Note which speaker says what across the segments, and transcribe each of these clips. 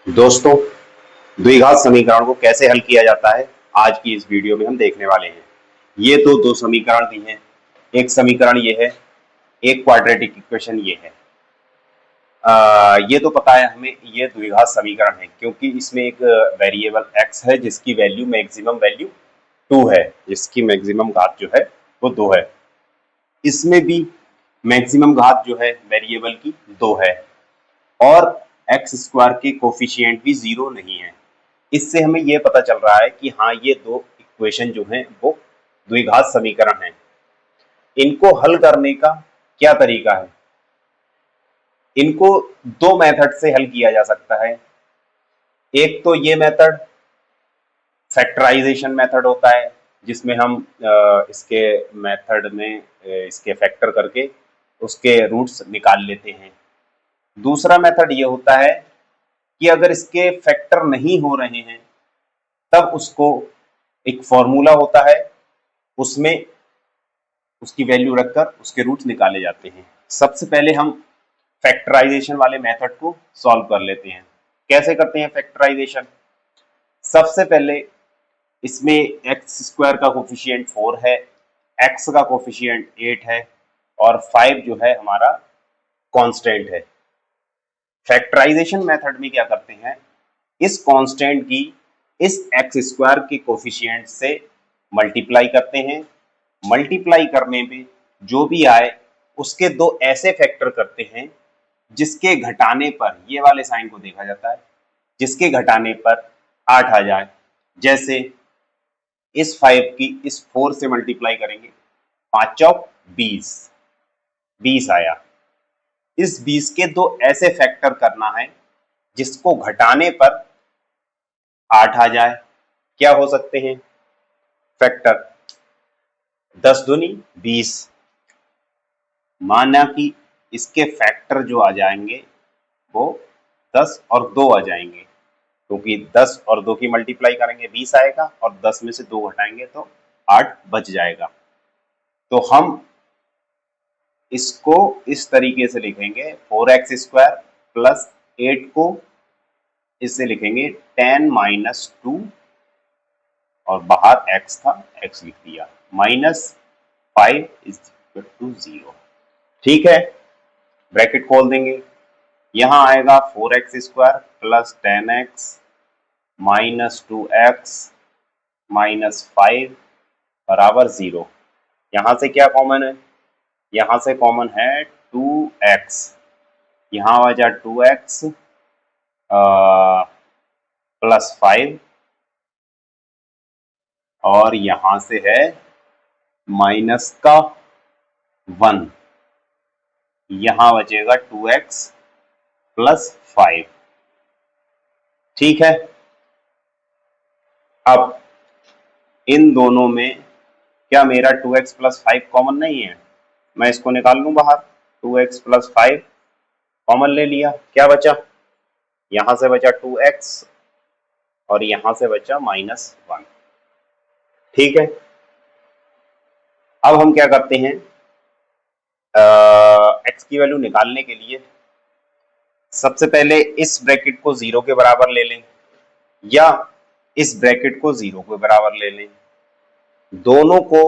Speaker 1: दोस्तों, द्विघात समीकरण को कैसे हल किया जाता है आज की इस वीडियो में हम देखने वाले हैं। ये तो दो समीकरण दी हैं। एक समीकरण ये है, एक क्वाड्रेटिक इक्वेशन ये है। ये तो पता है हमें ये द्विघात समीकरण है क्योंकि इसमें एक वेरिएबल x है जिसकी वैल्यू मैक्सिमम वैल्यू 2 है, जिसकी मैक्सिमम घात जो है वो 2 है। इसमें भी मैक्सिमम घात जो है वेरिएबल की 2 है और एक्स स्क्वायर के कोफिशिएंट भी 0 नहीं है। इससे हमें यह पता चल रहा है कि हाँ, ये दो इक्वेशन जो हैं वो द्विघात समीकरण हैं। इनको हल करने का क्या तरीका है? इनको दो मेथड से हल किया जा सकता है। एक तो ये मेथड फैक्टराइजेशन मेथड होता है, जिसमें हम इसके मेथड में इसके फैक्टर करके उसके रूट्स निकाल लेते हैं। दूसरा मेथड ये होता है कि अगर इसके फैक्टर नहीं हो रहे हैं तब उसको एक फॉर्मूला होता है, उसमें उसकी वैल्यू रखकर उसके रूट्स निकाले जाते हैं। सबसे पहले हम फैक्टराइजेशन वाले मेथड को सॉल्व कर लेते हैं। कैसे करते हैं फैक्टराइजेशन? सबसे पहले इसमें एक्स स्क्वायर का कोफिशिएंट 4 है, एक्स का कोफिशिएंट 8 है और 5 जो है हमारा कांस्टेंट है। फैक्टराइजेशन मेथड में क्या करते हैं, इस कांस्टेंट की इस एक्स स्क्वायर के कोफिशिएंट से मल्टीप्लाई करते हैं। मल्टीप्लाई करने पे जो भी आए उसके दो ऐसे फैक्टर करते हैं जिसके घटाने पर, ये वाले साइन को देखा जाता है, जिसके घटाने पर 8 आ जाए। जैसे इस 5 की इस 4 से मल्टीप्लाई करेंगे, 5 चौक 20, 20 आया। इस 20 के दो ऐसे फैक्टर करना है जिसको घटाने पर 8 आ जाए। क्या हो सकते हैं फैक्टर? 10 दूनी 20। माना कि इसके फैक्टर जो आ जाएंगे वो 10 और 2 आ जाएंगे, क्योंकि 10 और 2 की मल्टीप्लाई करेंगे 20 आएगा और 10 में से 2 घटाएंगे तो 8 बच जाएगा। तो हम इसको इस तरीके से लिखेंगे, 4x स्क्वायर प्लस 8 को इससे लिखेंगे 10 माइनस 2 और बाहर x था, x लिख दिया, माइनस 5 इज इक्वल टू 0। ठीक है, ब्रैकेट खोल देंगे। यहां आएगा 4x square plus 10x minus 2x minus 5 बराबर 0। यहां से क्या कॉमन है? यहां से कॉमन है 2x, यहां आ जा 2x प्लस 5 और यहां से है माइनस का 1, यहां बचेगा 2x प्लस 5। ठीक है, अब इन दोनों में क्या मेरा 2x प्लस 5 कॉमन नहीं है? मैं इसको निकाल लूं बाहर। 2x प्लस 5 कॉमन ले लिया, क्या बचा? यहां से बचा 2x और यहां से बचा माइनस 1। ठीक है, अब हम क्या करते हैं, x की वैल्यू निकालने के लिए सबसे पहले इस ब्रैकेट को 0 के बराबर ले लें या इस ब्रैकेट को 0 के बराबर ले लें। दोनों को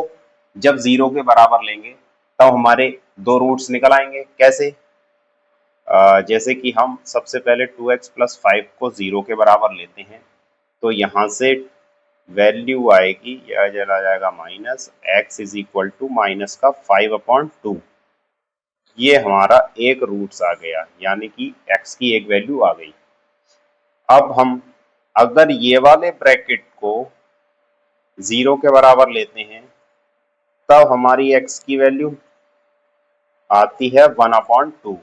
Speaker 1: जब 0 के बराबर लेंगे तब हमारे दो रूट्स निकल आएंगे। कैसे? जैसे कि हम सबसे पहले 2x प्लस 5 को 0 के बराबर लेते हैं तो यहाँ से वैल्यू आएगी, यह चला जाएगा minus x is equal to minus का 5/2। ये हमारा एक रूट्स आ गया, यानी कि x की एक वैल्यू आ गई। अब हम अगर ये वाले ब्रैकेट को 0 के बराबर लेते हैं तब हमारी x की वैल्यू आती है 1/2।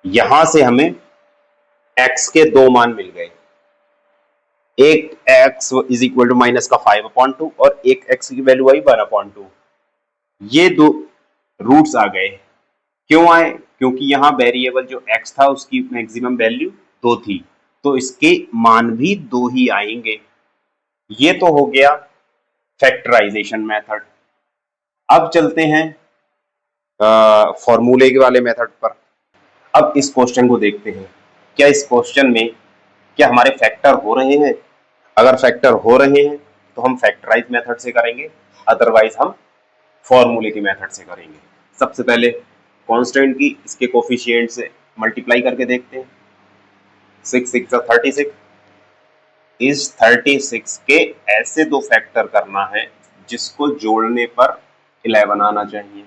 Speaker 1: यहां से हमें x के दो मान मिल गए, एक x is equal to minus का 5/2 और एक x की वैल्यू आई 1/2। ये दो रूट्स आ गए। क्यों आए? क्योंकि यहाँ वेरिएबल जो x था उसकी मैक्सिमम वैल्यू 2 थी, तो इसके मान भी 2 ही आएंगे। ये तो हो गया फैक्टराइजेशन मेथड। अब चलते हैं फॉर्मूले के वाले मेथड पर। अब इस क्वेश्चन को देखते हैं, क्या इस क्वेश्चन में क्या हमारे फैक्टर हो रहे हैं? अगर फैक्टर हो रहे हैं तो हम फैक्टराइज मेथड से करेंगे, अदरवाइज हम फॉर्मूले की मेथड से करेंगे। सबसे पहले कांस्टेंट की इसके कोफिशिएंट से मल्टीप्लाई करके देखते हैं। 6 6 36, इस 36 के ऐसे दो फैक्टर करना है जिसको जोड़ने पर 11 आना चाहिए।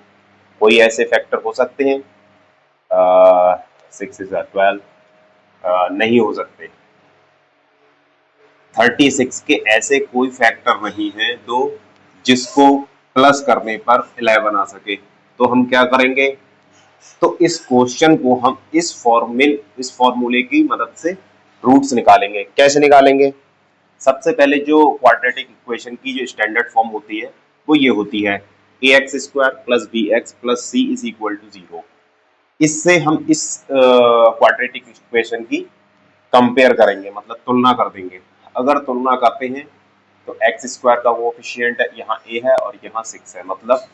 Speaker 1: कोई ऐसे फैक्टर हो सकते हैं? 6 6 12 नहीं हो सकते। 36 के ऐसे कोई फैक्टर नहीं है दो जिसको प्लस करने पर 11 आ सके। तो हम क्या करेंगे? तो इस क्वेश्चन को हम इस फॉर्मूले की मदद से रूट्स निकालेंगे। कैसे निकालेंगे? सबसे पहले जो क्वाड्रेटिक इक्वेशन की जो स्टैंडर्ड फॉर्म होती है वो ये होती है ax² + bx + c = 0। इससे हम इस क्वाड्रेटिक इक्वेशन की कंपेयर करेंगे, मतलब तुलना कर देंगे। अगर तुलना करते हैं तो x² का कोएफिशिएंट यहाँ a है और यहाँ 6 है, मतलब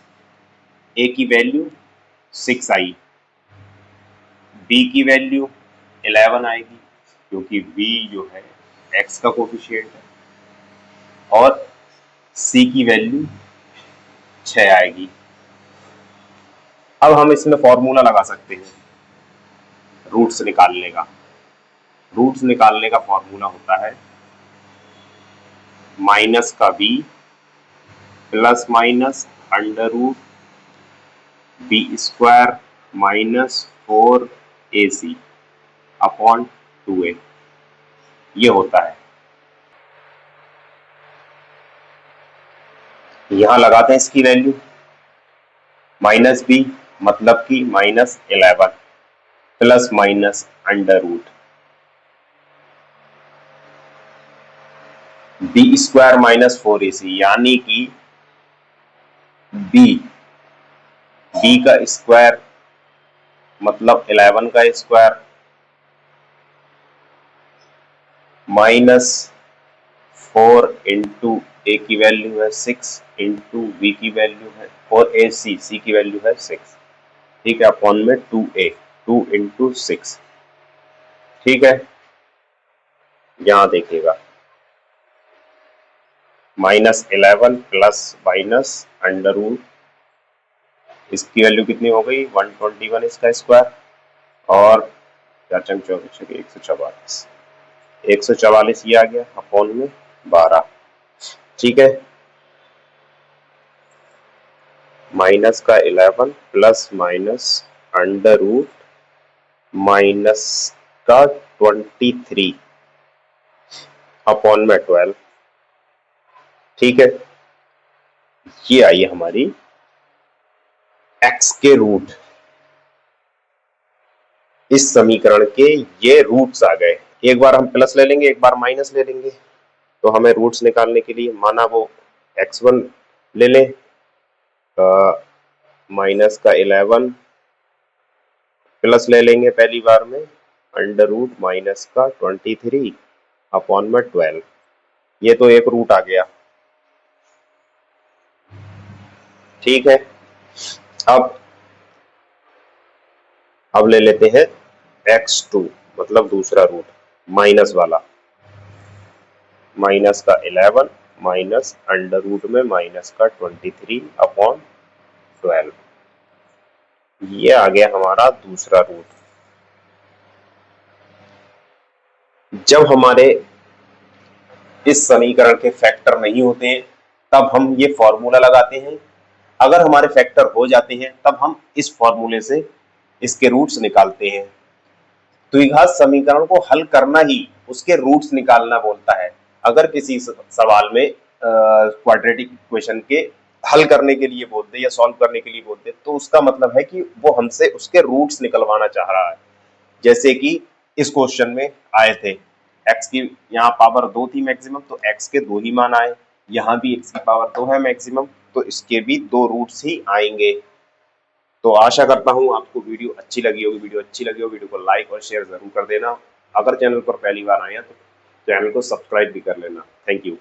Speaker 1: a की वैल्यू 6 आई, b की वैल्यू 11 आएगी क्योंकि b जो है x का कोएफिशिएंट है, और c की वैल्यू 6 आएगी। अब हम इसमें फॉर्मूला लगा सकते हैं रूट्स निकालने का। रूट्स निकालने का फॉर्मूला होता है माइनस का b plus minus √b² - 4ac upon 2a, ये होता है। यहां लगाते हैं इसकी वैल्यू, -b मतलब कि -11 प्लस माइनस √b² - 4ac, यानी कि b का स्क्वायर मतलब 11 का स्क्वायर -4 इंटू a की वैल्यू है 6 इंटू b की वैल्यू है 4ac, c की वैल्यू है 6, ठीक है, अपॉन में 2a, 2 इंटू 6, ठीक है। यहां देखिएगा -11 प्लस माइनस √, इसकी वैल्यू कितनी हो गई 121 इसका स्क्वायर, और 144 144 ये आ गया अपॉन में 12, ठीक है। माइनस का 11 प्लस माइनस √ माइनस का 23 अपॉन में 12, ठीक है। ये आई हमारी x के रूट। इस समीकरण के ये रूट्स आ गए। एक बार हम प्लस ले लेंगे, एक बार माइनस ले लेंगे, तो हमें रूट्स निकालने के लिए माना वो x1 ले लें, माइनस का 11 प्लस ले लेंगे पहली बार में √ माइनस का 23 अपॉन में 12, ये तो एक रूट आ गया, ठीक है। अब ले लेते हैं x2 मतलब दूसरा रूट माइनस वाला, माइनस का 11 माइनस √ में माइनस का 23 अपॉन 12, ये आ गया हमारा दूसरा रूट। जब हमारे इस समीकरण के फैक्टर नहीं होते हैं तब हम ये फॉर्मूला लगाते हैं, अगर हमारे फैक्टर हो जाते हैं तब हम इस फॉर्मूले से इसके रूट्स निकालते हैं। द्विघात समीकरण को हल करना ही उसके रूट्स निकालना बोलता है। अगर किसी सवाल में क्वाड्रेटिक इक्वेशन के हल करने के लिए बोलते या सॉल्व करने के लिए बोलते तो उसका मतलब है कि वो हमसे उसके रूट्स निकलवाना चाह रहा है। जैसे कि इस क्वेश्चन में आए थे, x की यहाँ पावर 2 थी मैक्सिमम, तो x के 2 ही मान आए, यहाँ भी x की पावर 2 है मैक्सिमम, तो इसके भी 2 रूट्स ही आएंगे। तो आशा करता हूँ आपको वीडियो अच्छी लगी होगी। वीडियो अच्छी लगी हो वीडियो को लाइक और शेयर जरूर कर देना। अगर चैनल पर पहली बार आए हैं तो चैनल को सब्सक्राइब भी कर लेना। Thank you.